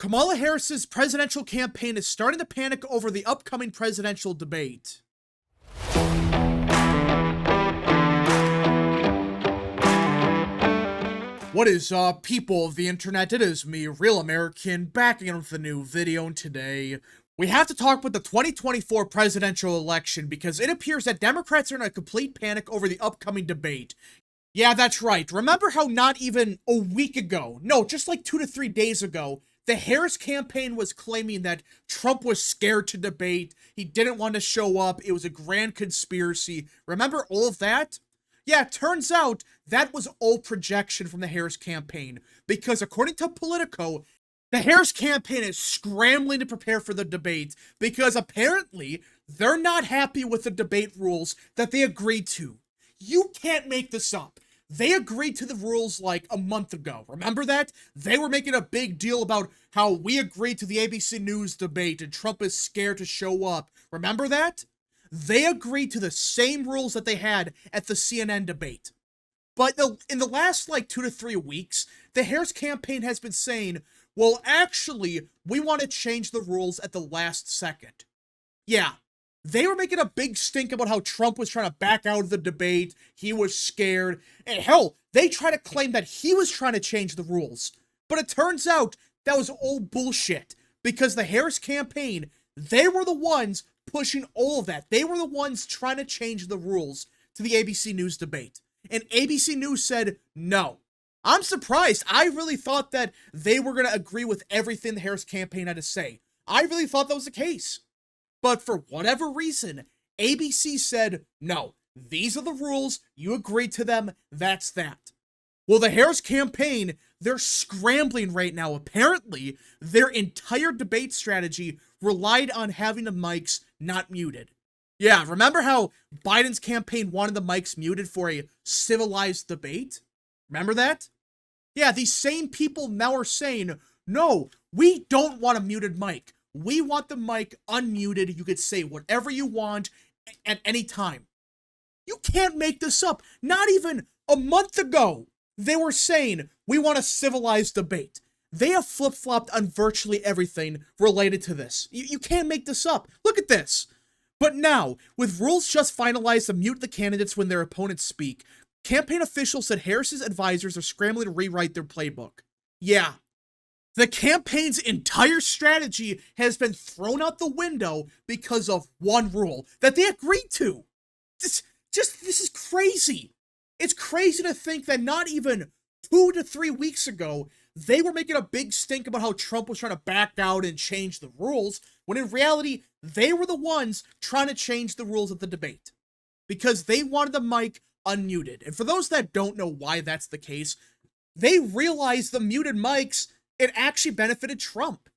Kamala Harris's presidential campaign is starting to panic over the upcoming presidential debate. What is up, people of the internet? It is me, Real American, back again with a new video, and today we have to talk about the 2024 presidential election because it appears that Democrats are in a complete panic over the upcoming debate. Yeah, that's right. Remember how not even a week ago, no, just like 2 to 3 days ago, the Harris campaign was claiming that Trump was scared to debate, he didn't want to show up, it was a grand conspiracy. Remember all of that? Yeah, it turns out that was all projection from the Harris campaign, because according to Politico, the Harris campaign is scrambling to prepare for the debate because apparently they're not happy with the debate rules that they agreed to. You can't make this up. They agreed to the rules like a month ago. Remember that? They were making a big deal about how we agreed to the ABC News debate and Trump is scared to show up. Remember that? They agreed to the same rules that they had at the CNN debate. But in the last like 2 to 3 weeks, the Harris campaign has been saying, well, actually, we want to change the rules at the last second. Yeah. They were making a big stink about how Trump was trying to back out of the debate, he was scared, and hell, they try to claim that he was trying to change the rules. But it turns out that was all bullshit, because the Harris campaign, they were the ones pushing all of that. They were the ones trying to change the rules to the ABC News debate. And ABC News said no. I'm surprised. I really thought that they were going to agree with everything the Harris campaign had to say. I really thought that was the case. But for whatever reason, ABC said, no, these are the rules, you agreed to them, that's that. Well, the Harris campaign, they're scrambling right now. Apparently, their entire debate strategy relied on having the mics not muted. Yeah, remember how Biden's campaign wanted the mics muted for a civilized debate? Remember that? Yeah, these same people now are saying, no, we don't want a muted mic. We want the mic unmuted. You could say whatever you want at any time. You can't make this up. Not even a month ago, they were saying, we want a civilized debate. They have flip-flopped on virtually everything related to this. You can't make this up. Look at this. But now, with rules just finalized to mute the candidates when their opponents speak, campaign officials said Harris's advisors are scrambling to rewrite their playbook. Yeah. The campaign's entire strategy has been thrown out the window because of one rule that they agreed to. This is crazy. It's crazy to think that not even 2 to 3 weeks ago, they were making a big stink about how Trump was trying to back out and change the rules, when in reality, they were the ones trying to change the rules of the debate. Because they wanted the mic unmuted. And for those that don't know why that's the case, they realized the muted mics, it actually benefited Trump.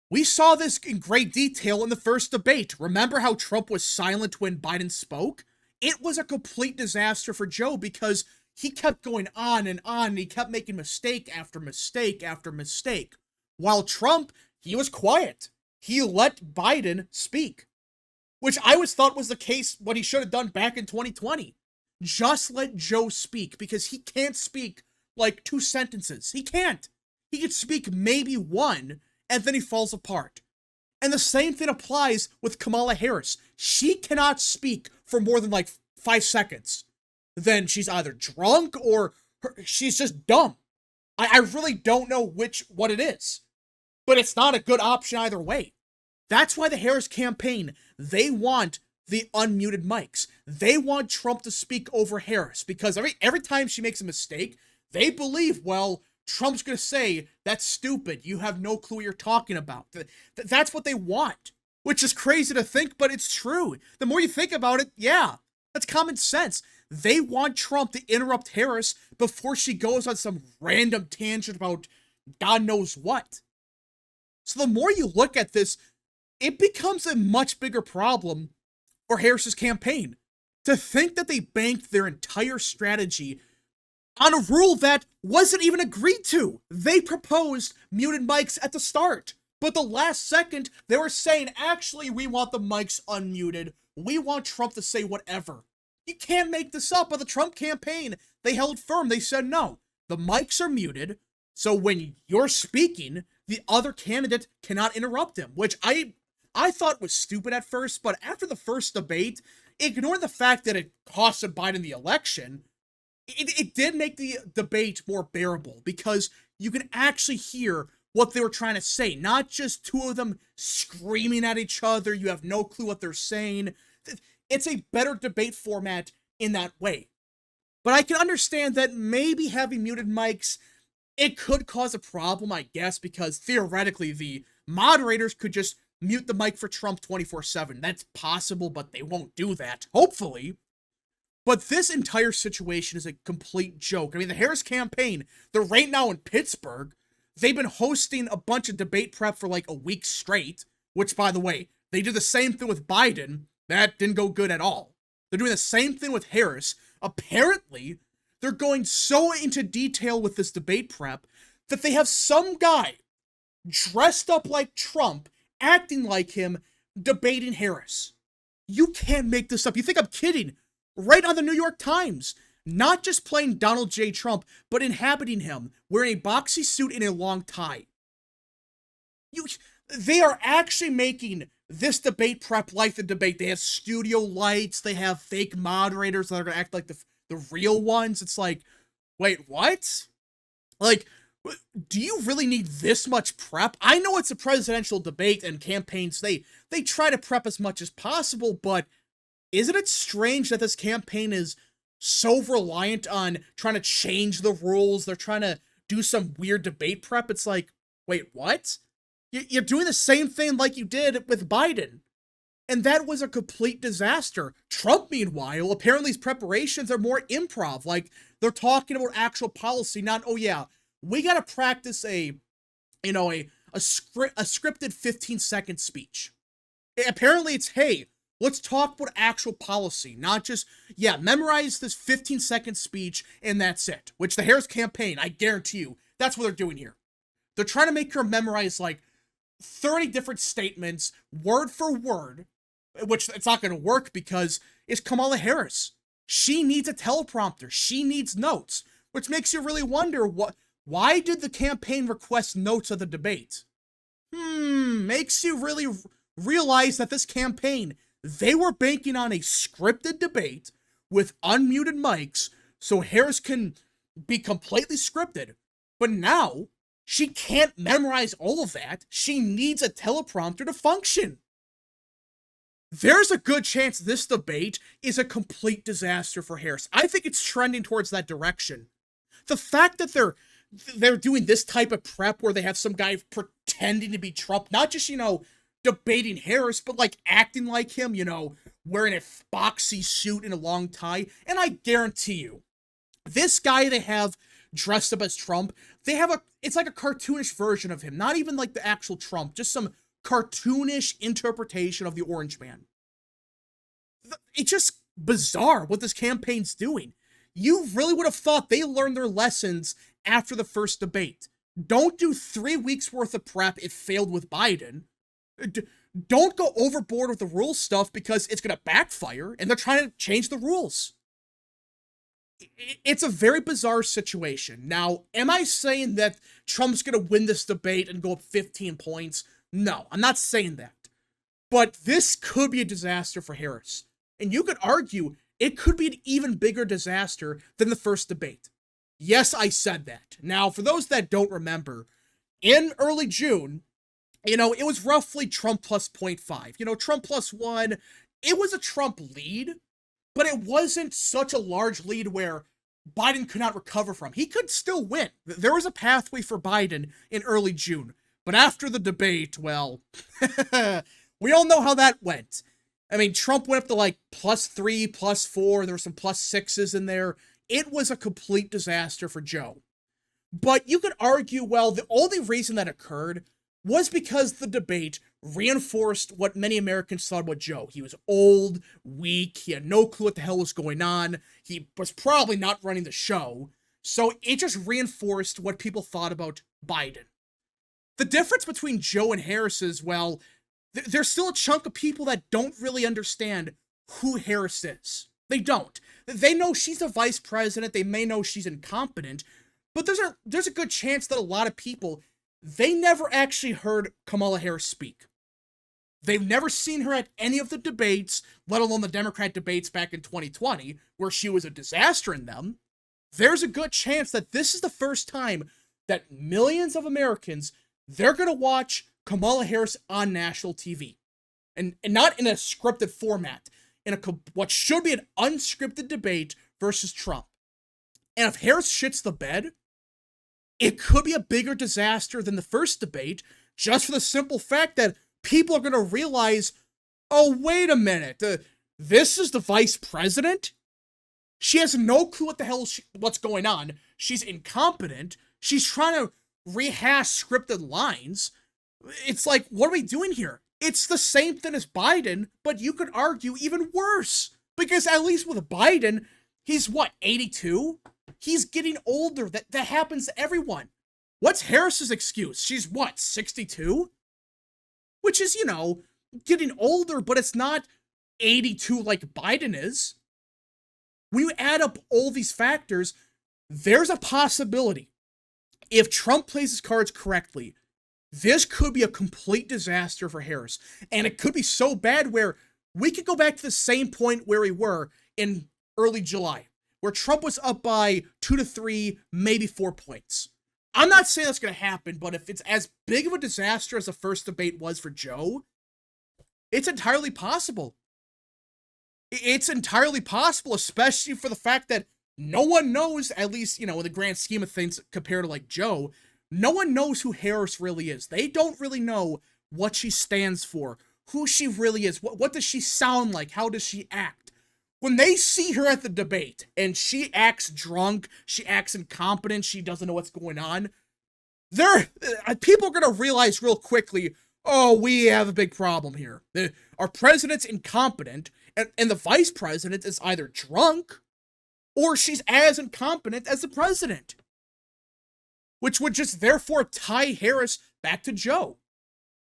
We saw this in great detail in the first debate. Remember how Trump was silent when Biden spoke? It was a complete disaster for Joe because he kept going on and he kept making mistake after mistake after mistake. While Trump, he was quiet. He let Biden speak, which I always thought was the case what he should have done back in 2020. Just let Joe speak because he can't speak like 2 sentences. He can't. He could speak maybe 1, and then he falls apart. And the same thing applies with Kamala Harris. She cannot speak for more than like 5 seconds. Then she's either drunk or she's just dumb. I really don't know what it is. But it's not a good option either way. That's why the Harris campaign, they want the unmuted mics. They want Trump to speak over Harris because every time she makes a mistake, they believe, well, Trump's going to say, that's stupid, you have no clue what you're talking about. That's what they want, which is crazy to think, but it's true. The more you think about it, yeah, that's common sense. They want Trump to interrupt Harris before she goes on some random tangent about God knows what. So the more you look at this, it becomes a much bigger problem for Harris's campaign. To think that they banked their entire strategy on a rule that wasn't even agreed to. They proposed muted mics at the start, but the last second, they were saying, actually, we want the mics unmuted. We want Trump to say whatever. You can't make this up. But the Trump campaign, they held firm. They said, no, the mics are muted, so when you're speaking, the other candidate cannot interrupt him, which I thought was stupid at first, but after the first debate, ignore the fact that it costed Biden the election, it did make the debate more bearable because you can actually hear what they were trying to say, not just two of them screaming at each other. You have no clue what they're saying. It's a better debate format in that way. But I can understand that maybe having muted mics, it could cause a problem, I guess, because theoretically the moderators could just mute the mic for Trump 24/7. That's possible, but they won't do that, hopefully. But this entire situation is a complete joke. I mean, the Harris campaign, they're right now in Pittsburgh. They've been hosting a bunch of debate prep for like a week straight, which, by the way, they did the same thing with Biden. That didn't go good at all. They're doing the same thing with Harris. Apparently, they're going so into detail with this debate prep that they have some guy dressed up like Trump, acting like him, debating Harris. You can't make this up. You think I'm kidding? Right on the New York Times. Not just playing Donald J. Trump, but inhabiting him, wearing a boxy suit and a long tie. They are actually making this debate prep like the debate. They have studio lights, they have fake moderators that are going to act like the real ones. It's like, wait, what? Like, do you really need this much prep? I know it's a presidential debate and campaigns, they try to prep as much as possible, but isn't it strange that this campaign is so reliant on trying to change the rules? They're trying to do some weird debate prep. It's like, wait, what? You're doing the same thing like you did with Biden. And that was a complete disaster. Trump, meanwhile, apparently his preparations are more improv. Like, they're talking about actual policy, not, oh yeah, we gotta practice a scripted 15-second speech. Apparently it's, hey, let's talk about actual policy, not just, yeah, memorize this 15-second speech and that's it. Which the Harris campaign, I guarantee you, that's what they're doing here. They're trying to make her memorize like 30 different statements, word for word, which it's not going to work because it's Kamala Harris. She needs a teleprompter. She needs notes, which makes you really wonder why did the campaign request notes of the debate? Makes you really realize that this campaign, they were banking on a scripted debate with unmuted mics so Harris can be completely scripted. But now, she can't memorize all of that. She needs a teleprompter to function. There's a good chance this debate is a complete disaster for Harris. I think it's trending towards that direction. The fact that they're doing this type of prep where they have some guy pretending to be Trump, not just, debating Harris, but like acting like him, wearing a boxy suit and a long tie. And I guarantee you, this guy they have dressed up as Trump, it's like a cartoonish version of him. Not even like the actual Trump, just some cartoonish interpretation of the Orange Man. It's just bizarre what this campaign's doing. You really would have thought they learned their lessons after the first debate. Don't do 3 weeks worth of prep. It failed with Biden. Don't go overboard with the rules stuff because it's going to backfire and they're trying to change the rules. It's a very bizarre situation. Now, am I saying that Trump's going to win this debate and go up 15 points? No, I'm not saying that. But this could be a disaster for Harris. And you could argue it could be an even bigger disaster than the first debate. Yes, I said that. Now, for those that don't remember, in early June, it was roughly Trump plus 0.5. Trump plus 1, it was a Trump lead, but it wasn't such a large lead where Biden could not recover from. He could still win. There was a pathway for Biden in early June. But after the debate, well, we all know how that went. I mean, Trump went up to like +3, +4. There were some +6s in there. It was a complete disaster for Joe. But you could argue, well, the only reason that occurred was because the debate reinforced what many Americans thought about Joe. He was old, weak, he had no clue what the hell was going on, he was probably not running the show, so it just reinforced what people thought about Biden. The difference between Joe and Harris is, well, there's still a chunk of people that don't really understand who Harris is. They don't. They know she's a vice president, they may know she's incompetent, but there's a good chance that a lot of people, they never actually heard Kamala Harris speak. They've never seen her at any of the debates, let alone the Democrat debates back in 2020, where she was a disaster in them. There's a good chance that this is the first time that millions of Americans, they're going to watch Kamala Harris on national TV. And not in a scripted format, in what should be an unscripted debate versus Trump. And if Harris shits the bed, it could be a bigger disaster than the first debate, just for the simple fact that people are going to realize, oh, wait a minute, this is the vice president? She has no clue what the hell what's going on. She's incompetent. She's trying to rehash scripted lines. It's like, what are we doing here? It's the same thing as Biden, but you could argue even worse. Because at least with Biden, he's what, 82? He's getting older. That happens to everyone. What's Harris's excuse? She's what, 62? Which is, you know, getting older, but it's not 82 like Biden is. When you add up all these factors, there's a possibility, if Trump plays his cards correctly, this could be a complete disaster for Harris. And it could be so bad where we could go back to the same point where we were in early July, where Trump was up by 2 to 3, maybe 4 points. I'm not saying that's going to happen, but if it's as big of a disaster as the first debate was for Joe, it's entirely possible. It's entirely possible, especially for the fact that no one knows, at least, you know, in the grand scheme of things compared to like Joe, no one knows who Harris really is. They don't really know what she stands for, who she really is, what does she sound like, how does she act. When they see her at the debate and she acts drunk, she acts incompetent, she doesn't know what's going on, people are going to realize real quickly, oh, we have a big problem here. Our president's incompetent, and the vice president is either drunk or she's as incompetent as the president. Which would just therefore tie Harris back to Joe.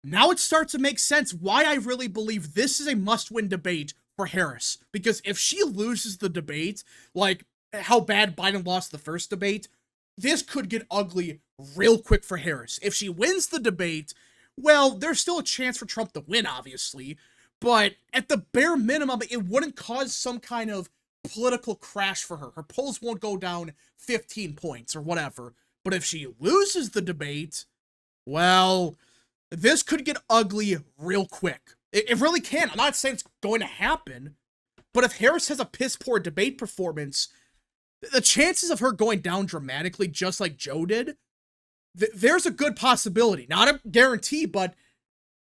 Now it starts to make sense why I really believe this is a must-win debate for Harris. Because if she loses the debate, like how bad Biden lost the first debate, this could get ugly real quick for Harris. If she wins the debate, well, there's still a chance for Trump to win, obviously. But at the bare minimum, it wouldn't cause some kind of political crash for her. Her polls won't go down 15 points or whatever. But if she loses the debate, well, this could get ugly real quick. It really can. I'm not saying it's going to happen, but if Harris has a piss-poor debate performance, the chances of her going down dramatically, just like Joe did, there's a good possibility. Not a guarantee, but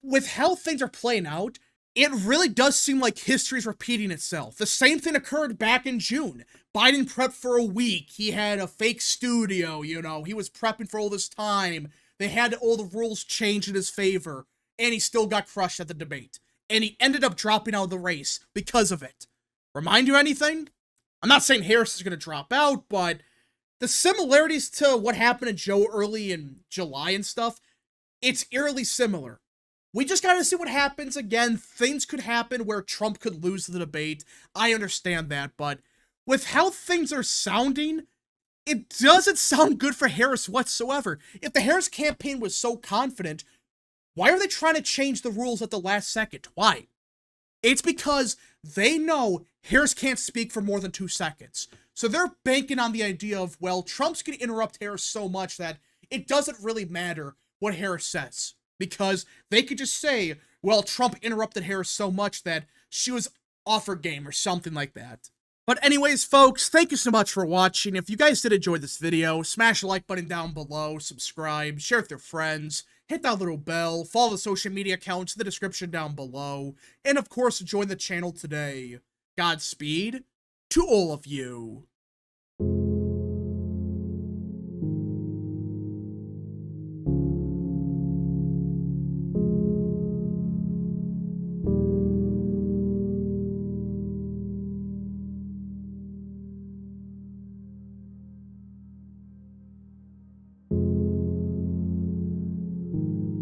with how things are playing out, it really does seem like history's repeating itself. The same thing occurred back in June. Biden prepped for a week. He had a fake studio, you know. He was prepping for all this time. They had all the rules changed in his favor. And he still got crushed at the debate. And he ended up dropping out of the race because of it. Remind you anything? I'm not saying Harris is going to drop out, but the similarities to what happened to Joe early in July and stuff, it's eerily similar. We just gotta see what happens. Again, things could happen where Trump could lose the debate. I understand that, but with how things are sounding, it doesn't sound good for Harris whatsoever. If the Harris campaign was so confident, why are they trying to change the rules at the last second? Why? It's because they know Harris can't speak for more than 2 seconds. So they're banking on the idea of, well, Trump's gonna interrupt Harris so much that it doesn't really matter what Harris says. Because they could just say, well, Trump interrupted Harris so much that she was off her game or something like that. But anyways, folks, thank you so much for watching. If you guys did enjoy this video, smash the like button down below, subscribe, share with your friends, hit that little bell, follow the social media accounts in the description down below, and of course, join the channel today. Godspeed to all of you.